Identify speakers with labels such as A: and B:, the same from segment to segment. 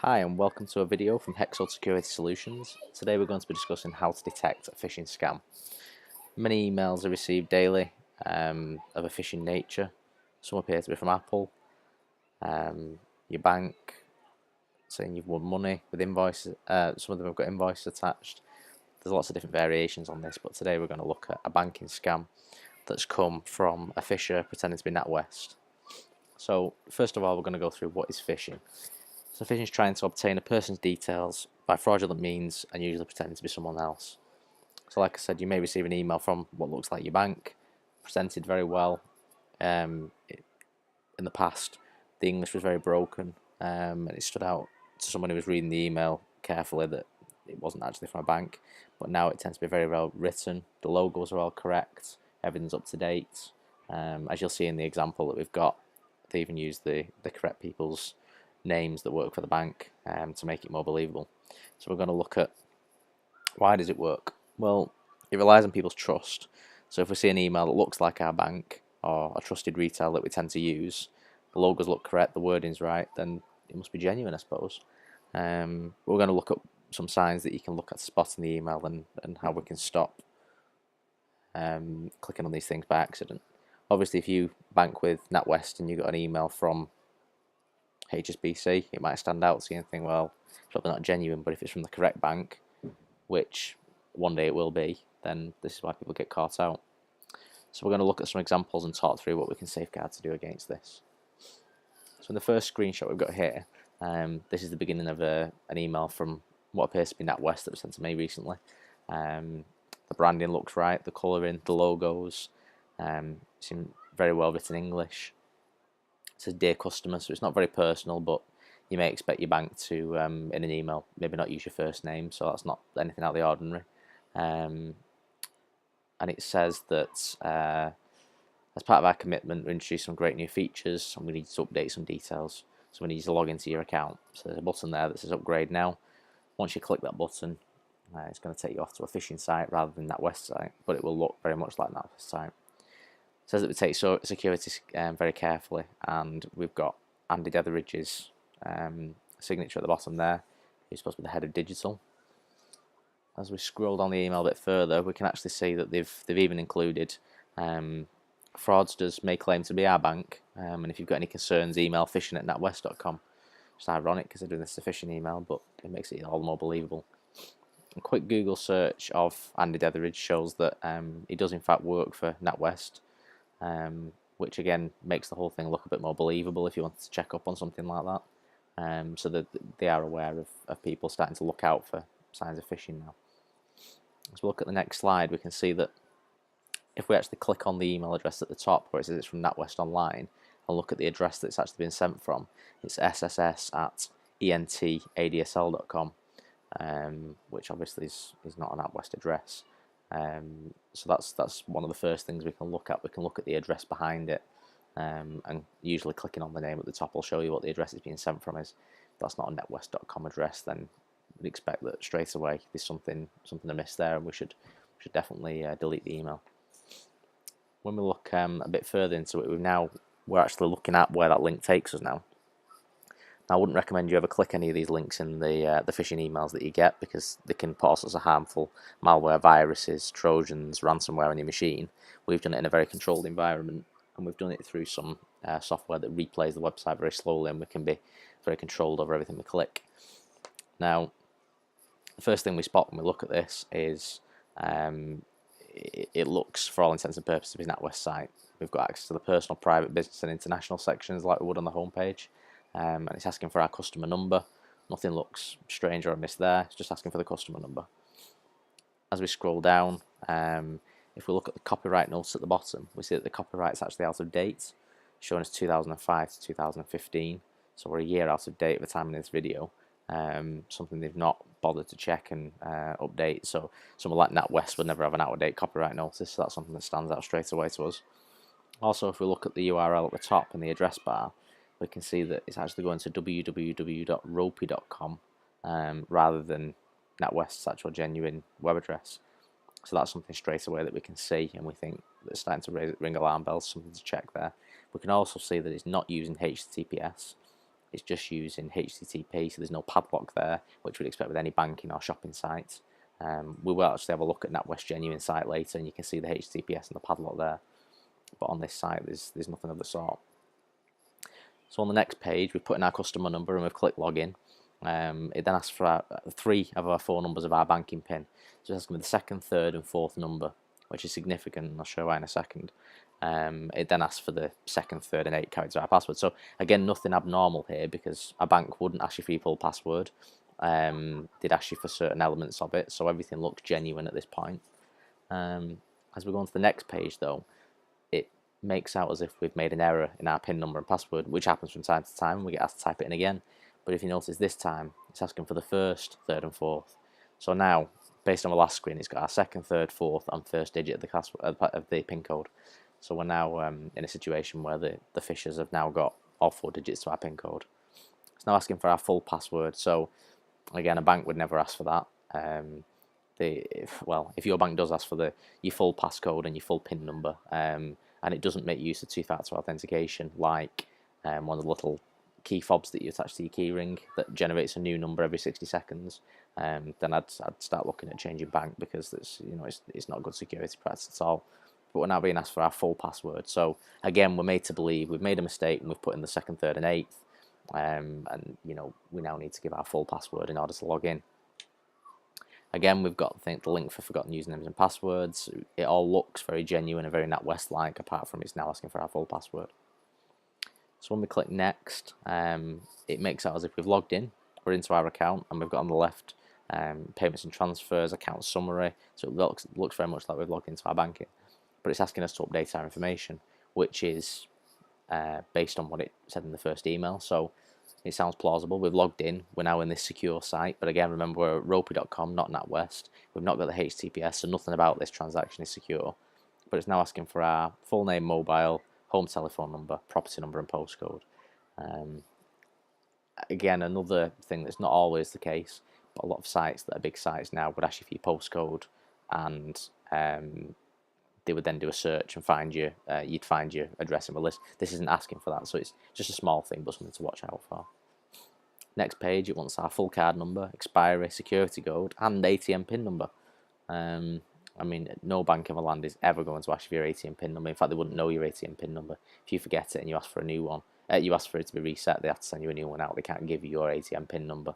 A: Hi and welcome to a video from Hexode Security Solutions. Today we're going to be discussing how to detect a phishing scam. Many emails are received daily of a phishing nature. Some appear to be from Apple, your bank, saying you've won money with invoices. Some of them have got invoices attached. There's lots of different variations on this, but today we're going to look at a banking scam that's come from a phisher pretending to be NatWest. So first of all, we're going to go through what is phishing. So phishing is trying to obtain a person's details by fraudulent means and usually pretending to be someone else. So like I said, you may receive an email from what looks like your bank, presented very well. In the past, the English was very broken, and it stood out to someone who was reading the email carefully that it wasn't actually from a bank. But now it tends to be very well written. The logos are all correct. Everything's up to date. As you'll see in the example that we've got, they even use the correct people's names that work for the bank to make it more believable. So we're going to look at why does it work. Well, it relies on people's trust. So if we see an email that looks like our bank or a trusted retailer that we tend to use, the logos look correct, the wording's right, then it must be genuine, I suppose. We're going to look at some signs that you can look at spotting the email and how we can stop clicking on these things by accident. Obviously, if you bank with NatWest and you got an email from HSBC, it might stand out to you and think, well, it's probably not genuine, but if it's from the correct bank, which one day it will be, then this is why people get caught out. So we're going to look at some examples and talk through what we can safeguard to do against this. So in the first screenshot we've got here, this is the beginning of an email from what appears to be NatWest that was sent to me recently. The branding looks right, the colouring, the logos, seem very well written English. It says dear customer, so it's not very personal, but you may expect your bank to, in an email, maybe not use your first name, so that's not anything out of the ordinary. And it says that as part of our commitment, we introduce some great new features and we need to update some details. So we need to log into your account. So there's a button there that says upgrade now. Once you click that button, it's going to take you off to a phishing site rather than that website, but it will look very much like that site. It says that we take security very carefully, and we've got Andy Detheridge's signature at the bottom there, who's supposed to be the head of digital. As we scroll down the email a bit further, we can actually see that they've even included fraudsters may claim to be our bank, and if you've got any concerns, email phishing@natwest.com. It's ironic considering this is a phishing email, but it makes it all the more believable. A quick Google search of Andy Detheridge shows that he does in fact work for NatWest, which again makes the whole thing look a bit more believable if you wanted to check up on something like that. So that they are aware of people starting to look out for signs of phishing now. As we look at the next slide, we can see that if we actually click on the email address at the top where it says it's from NatWest Online and look at the address that it's actually been sent from, it's sss@entadsl.com, which obviously is not an NatWest address. So that's one of the first things we can look at. We can look at the address behind it, and usually clicking on the name at the top will show you what the address it's being sent from is. If that's not a netwest.com address, then we'd expect that straight away there's something amiss there, and we should definitely delete the email. When we look a bit further into it, we're actually looking at where that link takes us now. Now, I wouldn't recommend you ever click any of these links in the phishing emails that you get, because they can put all sorts of harmful malware, viruses, trojans, ransomware on your machine. We've done it in a very controlled environment, and we've done it through some software that replays the website very slowly, and we can be very controlled over everything we click. Now, the first thing we spot when we look at this is it looks, for all intents and purposes, to be a NatWest site. We've got access to the personal, private, business and international sections like we would on the homepage, and it's asking for our customer number. Nothing looks strange or amiss there, it's just asking for the customer number. As we scroll down, if we look at the copyright notes at the bottom, we see that the copyright's actually out of date, showing us 2005 to 2015, so we're a year out of date at the time of this video. Something they've not bothered to check and update. So someone like NatWest would never have an out-of-date copyright notice, so that's something that stands out straight away to us. Also, if we look at the URL at the top in the address bar, we can see that it's actually going to www.ropey.com rather than NatWest's actual genuine web address. So that's something straight away that we can see, and we think that it's starting to ring alarm bells, something to check there. We can also see that it's not using HTTPS. It's just using HTTP, so there's no padlock there, which we'd expect with any banking or shopping sites. We will actually have a look at NatWest Genuine site later, and you can see the HTTPS and the padlock there. But on this site, there's nothing of the sort. So on the next page, we've put in our customer number and we've clicked login. It then asks for 3 of our 4 numbers of our banking PIN. So it's asking for the second, third, and fourth number, which is significant, and I'll show why in a second. It then asks for the second, third, and 8 characters of our password. So again, nothing abnormal here, because a bank wouldn't ask you for your full password. They'd ask you for certain elements of it, so everything looks genuine at this point. As we go on to the next page, though, it makes out as if we've made an error in our PIN number and password, which happens from time to time, and we get asked to type it in again. But if you notice this time, it's asking for the first, third, and fourth. So now, based on the last screen, it's got our second, third, fourth, and first digit of the PIN code. So we're now in a situation where the phishers have now got all 4 digits to our PIN code. It's now asking for our full password. So again, a bank would never ask for that. If your bank does ask for your full passcode and your full PIN number, and it doesn't make use of 2-factor authentication, like one of the little key fobs that you attach to your keyring that generates a new number every 60 seconds, then I'd start looking at changing bank, because it's not a good security practice at all. But we're now being asked for our full password. So again, we're made to believe we've made a mistake and we've put in the second, third, and 8th, and we now need to give our full password in order to log in. Again, we've got the link for forgotten usernames and passwords. It all looks very genuine and very NatWest-like, apart from it's now asking for our full password. So when we click next, it makes out as if we've logged in. We're into our account, and we've got on the left payments and transfers, account summary. So it looks very much like we've logged into our banking. But it's asking us to update our information, which is based on what it said in the first email. So it sounds plausible. We've logged in. We're now in this secure site. But again, remember, we're at ropey.com, not NatWest. We've not got the HTTPS, so nothing about this transaction is secure. But it's now asking for our full name, mobile, home telephone number, property number, and postcode. Again, another thing that's not always the case, but a lot of sites that are big sites now would ask you for your postcode, and they would then do a search and find you. You'd find your address in the list. This isn't asking for that, so it's just a small thing, but something to watch out for. Next page, it wants our full card number, expiry, security code, and ATM PIN number. I mean, no bank in the land is ever going to ask you for your ATM PIN number. In fact, they wouldn't know your ATM PIN number. If you forget it and you ask for a new one, you ask for it to be reset, they have to send you a new one out. They can't give you your ATM PIN number.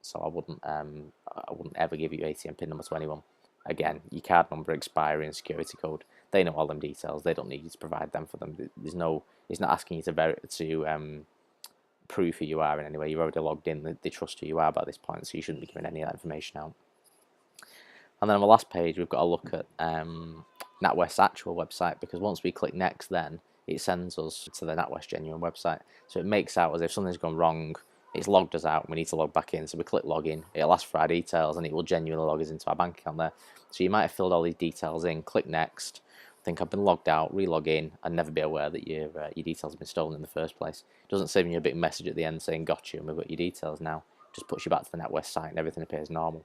A: So I wouldn't ever give you your ATM PIN number to anyone. Again, your card number, expiry, and security code, they know all them details. They don't need you to provide them for them. It's not asking you to prove who you are in any way. You've already logged in. They trust who you are by this point, so you shouldn't be giving any of that information out. And then on the last page, we've got a look at NatWest's actual website, because once we click next, then it sends us to the NatWest Genuine website. So it makes out as if something's gone wrong. It's logged us out and we need to log back in. So we click login, it'll ask for our details, and it will genuinely log us into our bank account there. So you might have filled all these details in, click next, think I've been logged out, re-log in, and never be aware that your details have been stolen in the first place. It doesn't send you a big message at the end saying got you and we've got your details now. It just puts you back to the NatWest site and everything appears normal.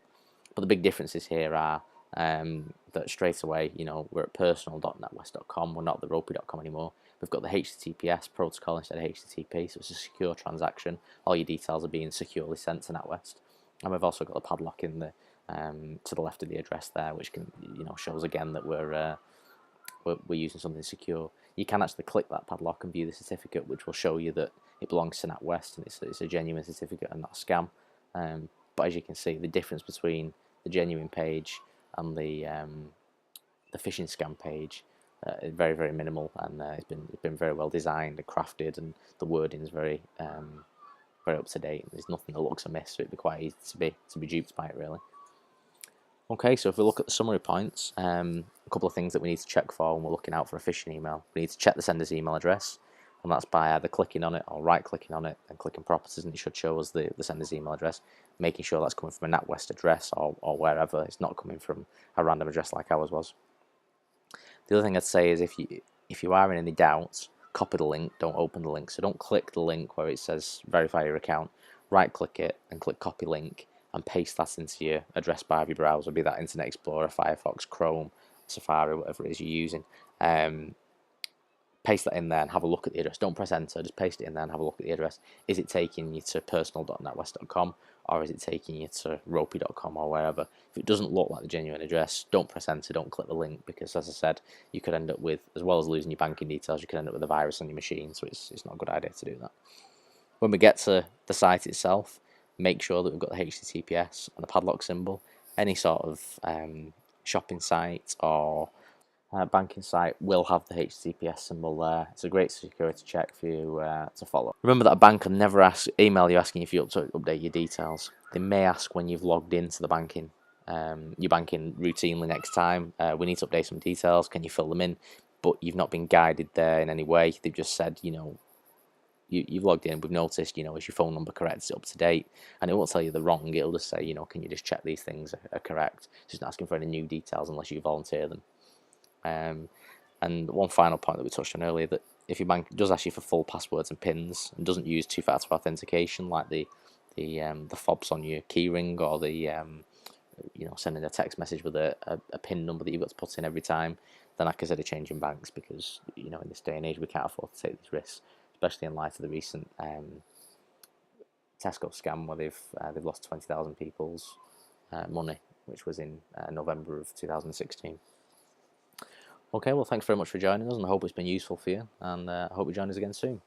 A: But the big differences here are that straight away, we're at personal.natwest.com, we're not the ropey.com anymore. We've got the HTTPS protocol instead of HTTP, so it's a secure transaction. All your details are being securely sent to NatWest. And we've also got the padlock in the to the left of the address there, which can shows again that we're using something secure. You can actually click that padlock and view the certificate, which will show you that it belongs to NatWest and it's a genuine certificate and not a scam. But as you can see, the difference between the genuine page and the phishing scam page is very, very minimal, and it's been very well designed and crafted, and the wording is very very up to date. There's nothing that looks amiss, so it'd be quite easy to be duped by it, really. Okay, so if we look at the summary points, a couple of things that we need to check for when we're looking out for a phishing email. We need to check the sender's email address, and that's by either clicking on it or right-clicking on it and clicking properties, and it should show us the sender's email address, making sure that's coming from a NatWest address or wherever. It's not coming from a random address like ours was. The other thing I'd say is if you are in any doubts, copy the link, don't open the link. So don't click the link where it says verify your account, right-click it and click copy link, and paste that into your address bar of your browser, be that Internet Explorer, Firefox, Chrome, Safari, whatever it is you're using. paste that in there and have a look at the address. Don't press enter, just paste it in there and have a look at the address. Is it taking you to personal.netwest.com, or is it taking you to ropey.com or wherever? If it doesn't look like the genuine address, don't press enter, don't click the link, because as I said, you could end up with, as well as losing your banking details, you could end up with a virus on your machine, so it's not a good idea to do that. When we get to the site itself, make sure that we've got the HTTPS and the padlock symbol. Any sort of shopping site or banking site will have the HTTPS symbol there. It's a great security check for you to follow. Remember that a bank can never email you asking if you update your details. They may ask when you've logged into the banking, your banking routinely next time. We need to update some details. Can you fill them in? But you've not been guided there in any way. They've just said, you've logged in, we've noticed, is your phone number correct, is it up to date? And it won't tell you the wrong, it'll just say, can you just check these things are correct? It's just not asking for any new details unless you volunteer them. And one final point that we touched on earlier, that if your bank does ask you for full passwords and pins and doesn't use two-factor authentication like the fobs on your keyring, or the sending a text message with a pin number that you've got to put in every time, then I consider changing banks, because in this day and age we can't afford to take these risks, especially in light of the recent Tesco scam where they've lost 20,000 people's money, which was in November of 2016. Okay, well, thanks very much for joining us, and I hope it's been useful for you, and I hope you join us again soon.